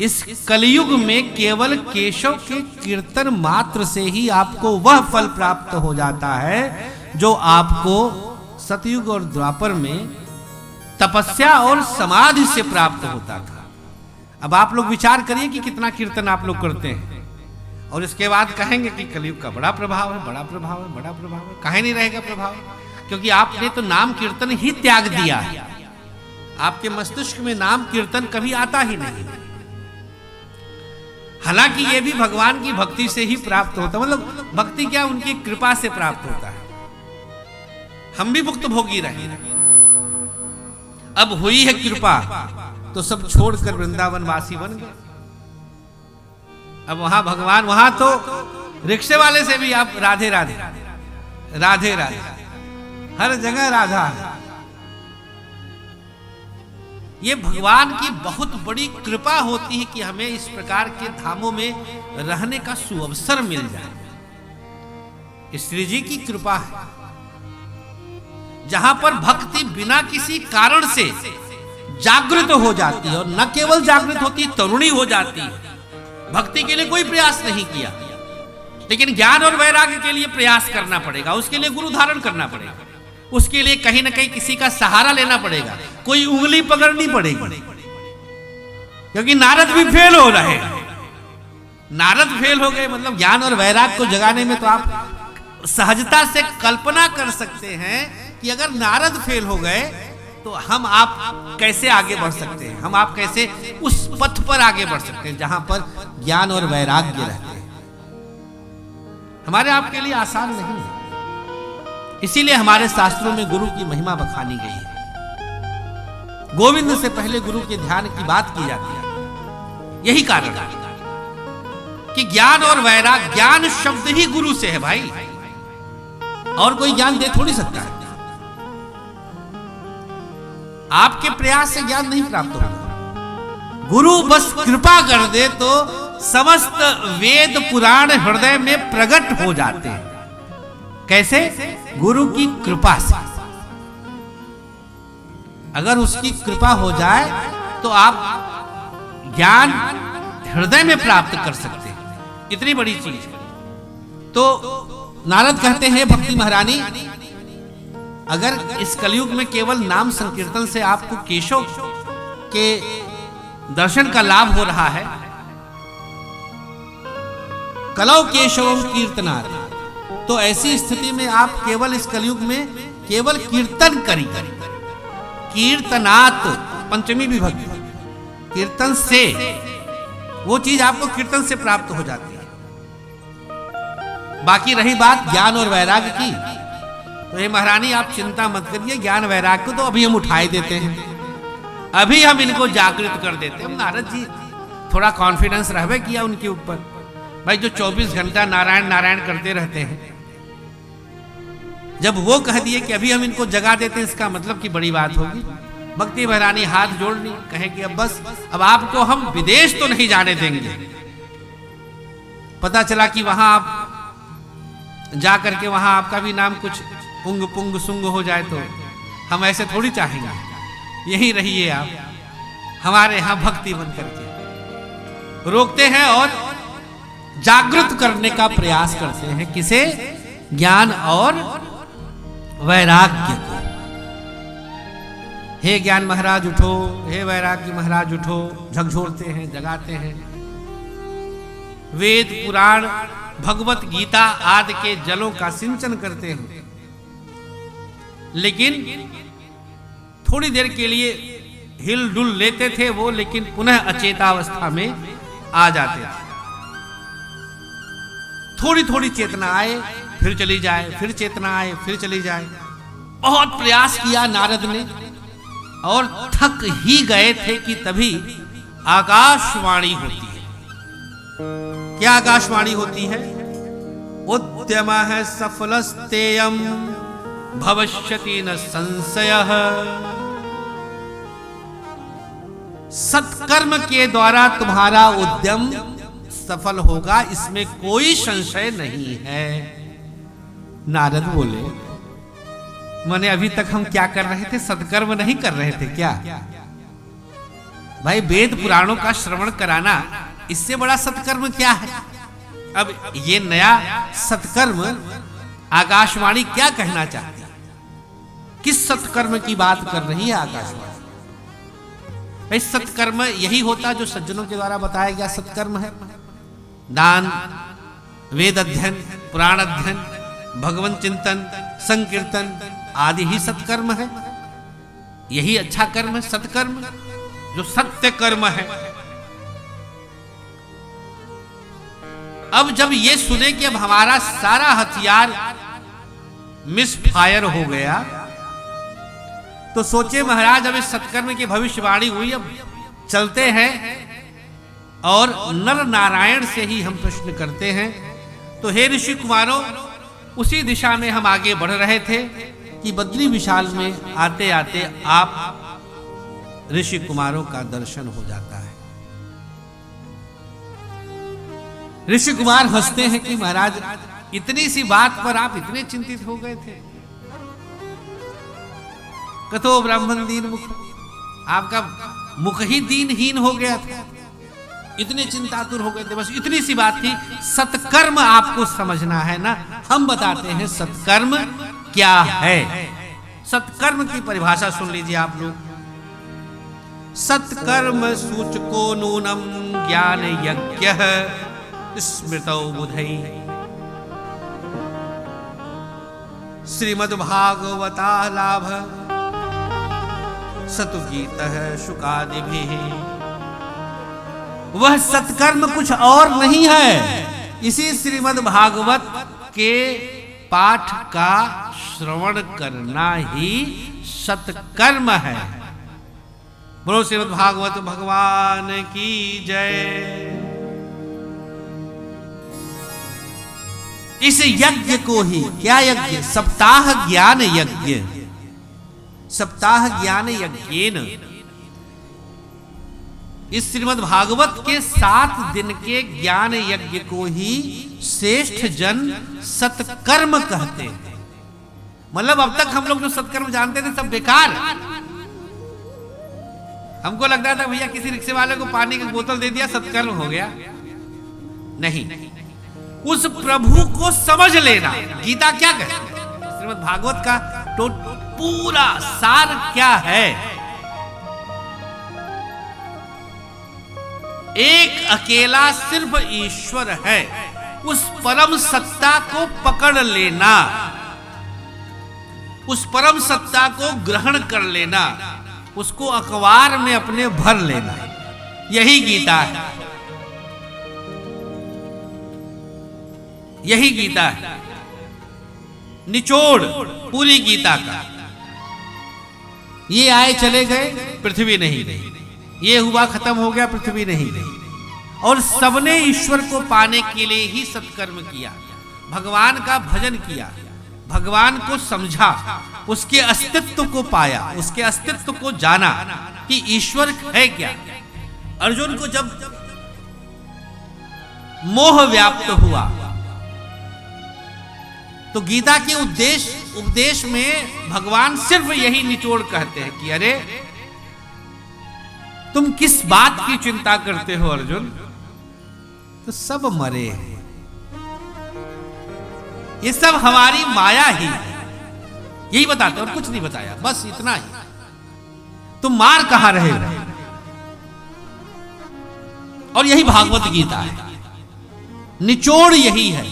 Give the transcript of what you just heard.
इस कलयुग में केवल केशव के कीर्तन मात्र से ही आपको वह फल प्राप्त हो जाता है जो आपको सतयुग और द्वापर में तपस्या और समाधि से प्राप्त होता था। अब आप लोग विचार करिए कि कितना कीर्तन आप लोग करते हैं और इसके बाद कहेंगे कि कलयुग का बड़ा प्रभाव है, बड़ा प्रभाव है, बड़ा प्रभाव है। काहे नहीं रहेगा प्रभाव? क्योंकि आपने तो नाम कीर्तन ही त्याग दिया है। आपके मस्तिष्क में नाम कीर्तन कभी आता ही नहीं। हालांकि ये भी भगवान की भक्ति से ही प्राप्त होता है, मतलब भक्ति क्या, उनकी कृपा से प्राप्त होता है। हम भी मुक्त भोगी रहे, अब हुई है कृपा तो सब छोड़कर वृंदावन वासी बन गए। अब वहां भगवान, वहां तो रिक्शे वाले से भी आप राधे राधे राधे राधे, हर जगह राधा है। ये भगवान की बहुत बड़ी कृपा होती है कि हमें इस प्रकार के धामों में रहने का सुअवसर मिल जाए। श्री जी की कृपा है जहां पर भक्ति बिना किसी कारण से जागृत हो जाती है, और न केवल जागृत होती, तरुणी हो जाती है। भक्ति के लिए कोई प्रयास नहीं किया, लेकिन ज्ञान और वैराग्य के लिए प्रयास करना पड़ेगा। उसके लिए गुरु धारण करना पड़ेगा, उसके लिए कहीं ना कहीं किसी का सहारा लेना पड़ेगा, कोई उंगली पकड़नी पड़ेगी। क्योंकि नारद भी फेल हो रहे हैं। नारद फेल हो गए, मतलब ज्ञान और वैराग्य को जगाने में तो आप सहजता से कल्पना कर सकते हैं कि अगर नारद फेल हो गए तो हम आप कैसे आगे बढ़ सकते हैं, हम आप कैसे उस पथ पर आगे बढ़ सकते हैं जहां पर ज्ञान और वैराग्य रहते हैं। हमारे आपके लिए आसान नहीं है। इसीलिए हमारे शास्त्रों में गुरु की महिमा बखानी गई है। गोविंद से पहले गुरु के ध्यान की बात की जाती है। यही कारण है कि ज्ञान और वैराग्य, ज्ञान शब्द ही गुरु से है भाई, और कोई ज्ञान दे थोड़ी सकता है। आपके प्रयास से ज्ञान नहीं प्राप्त होगा। गुरु बस कृपा कर दे तो समस्त वेद पुराण हृदय में प्रकट हो जाते हैं। कैसे? गुरु की कृपा से। अगर उसकी कृपा हो जाए तो आप ज्ञान हृदय में प्राप्त कर सकते हैं। इतनी बड़ी चीज। तो नारद कहते हैं, भक्ति महारानी, अगर इस कलयुग में केवल नाम संकीर्तन से आपको केशव के दर्शन का लाभ हो रहा है, कलौ केशव कीर्तनात्, तो ऐसी स्थिति में आप केवल इस कलयुग में केवल कीर्तन करिए। कीर्तनात् पंचमी विभक्ति, कीर्तन से, वो चीज आपको कीर्तन से प्राप्त हो जाती है। बाकी रही बात ज्ञान और वैराग्य की, तो ये महारानी आप चिंता मत करिए, ज्ञान वैराग्य को तो अभी हम उठाए देते हैं, अभी हम इनको जागृत कर देते हैं। नारद जी थोड़ा कॉन्फिडेंस रहबे किया उनके ऊपर। भाई जो 24 घंटा नारायण नारायण करते रहते हैं, जब वो कह दिए कि अभी हम इनको जगा देते हैं, इसका मतलब कि बड़ी बात होगी। भक्ति महारानी हाथ जोड़ ली, कहे कि अब बस, अब आपको हम विदेश तो नहीं जाने देंगे। पता चला कि वहां आप जा करके वहां आपका भी नाम कुछ उंग पुंग सुंग हो जाए, तो हम ऐसे थोड़ी चाहेंगे। यही रहिए आप हमारे यहां भक्ति बन करके। रोकते हैं और जागृत करने का प्रयास करते हैं। किसे? ज्ञान और वैराग्य को। हे ज्ञान महाराज उठो, हे वैराग्य महाराज उठो, झकझोरते हैं, जगाते हैं। वेद पुराण भगवत गीता आदि के जलों का सिंचन करते हैं, लेकिन थोड़ी देर के लिए हिल डुल लेते थे वो, लेकिन पुनः अचेतावस्था में आ जाते थे। थोड़ी थोड़ी चेतना आए, फिर चली जाए, फिर चेतना आए, फिर चली जाए। बहुत प्रयास किया नारद ने और थक ही गए थे कि तभी आकाशवाणी होती है। क्या आकाशवाणी होती है? उद्यम है सफलस्तेयम भविष्यति न संशयः। सत्कर्म के द्वारा तुम्हारा उद्यम सफल होगा, इसमें कोई संशय नहीं है। नारद बोले, माने अभी तक हम क्या कर रहे थे? सत्कर्म नहीं कर रहे थे क्या? भाई वेद पुराणों का श्रवण कराना इससे बड़ा सत्कर्म क्या है। अब ये नया सत्कर्म आकाशवाणी क्या कहना चाहती है, किस सत्कर्म की बात कर रही है आकाशवाणी। भाई सत्कर्म यही होता जो सज्जनों के द्वारा बताया गया सत्कर्म है। दान, वेद अध्ययन, पुराण अध्ययन, भगवान चिंतन, संकीर्तन आदि ही सत्कर्म है। यही अच्छा कर्म है सत्कर्म, जो सत्य कर्म है। अब जब ये सुने कि अब हमारा सारा हथियार मिसफायर हो गया, तो सोचे महाराज अब इस सत्कर्म की भविष्यवाणी हुई, अब चलते हैं और नर नारायण से ही हम प्रश्न करते हैं। तो हे ऋषि कुमारों, उसी दिशा में हम आगे बढ़ रहे थे कि बद्री विशाल में आते आते आप ऋषि कुमारों का दर्शन हो जाता है। ऋषि कुमार हंसते हैं कि महाराज इतनी सी बात पर आप इतने चिंतित हो गए थे। कथो ब्राह्मण दीन मुख, आपका मुख ही दीनहीन हो गया था, इतने चिंतातुर हो गए थे। बस इतनी सी बात थी। सत्कर्म आपको समझना है ना, हम बताते हैं सत्कर्म क्या है। सत्कर्म की परिभाषा सुन लीजिए आप लोग। सत्कर्म सूचको नूनम ज्ञान यज्ञ स्मृतौ बुधै श्रीमद्भागवता लाभ सतुगीत शुकादिभिः। वह सत्कर्म कुछ और नहीं है, इसी श्रीमद् भागवत के पाठ का श्रवण करना ही सत्कर्म है। बोलो श्रीमद् भागवत भगवान की जय। इस यज्ञ को ही, क्या यज्ञ? सप्ताह ज्ञान यज्ञ। सप्ताह ज्ञान यज्ञेन, इस श्रीमद् भागवत के 7 दिन के ज्ञान यज्ञ को ही श्रेष्ठ जन सत्कर्म कहते हैं। मतलब अब तक हम लोग जो सत्कर्म जानते थे सब बेकार। हमको लगता था भैया किसी रिक्शे वाले को पानी की बोतल दे दिया सत्कर्म हो गया। नहीं, उस प्रभु को समझ लेना। गीता क्या कहती है, श्रीमद् भागवत का तो पूरा सार क्या है? एक अकेला सिर्फ ईश्वर है, उस परम सत्ता को पकड़ लेना, उस परम सत्ता को ग्रहण कर लेना, उसको अखबार में अपने भर लेना, यही गीता है। यही गीता है, निचोड़ पूरी गीता का। ये आए चले गए, पृथ्वी नहीं रही, ये हुआ खत्म हो गया, पृथ्वी नहीं रही। और सबने ईश्वर को पाने के लिए ही सत्कर्म किया, भगवान का भजन किया, भगवान को समझा, उसके अस्तित्व को पाया, उसके अस्तित्व को जाना कि ईश्वर है क्या। अर्जुन को जब मोह व्याप्त हुआ तो गीता के उपदेश में भगवान सिर्फ यही निचोड़ कहते हैं कि अरे तुम किस बात की चिंता करते हो अर्जुन, तो सब मरे हैं, ये सब हमारी माया ही है, यही बताते और कुछ नहीं बताया, बस इतना ही। तुम मार कहां रहे हो? और यही भागवत गीता है, निचोड़ यही है।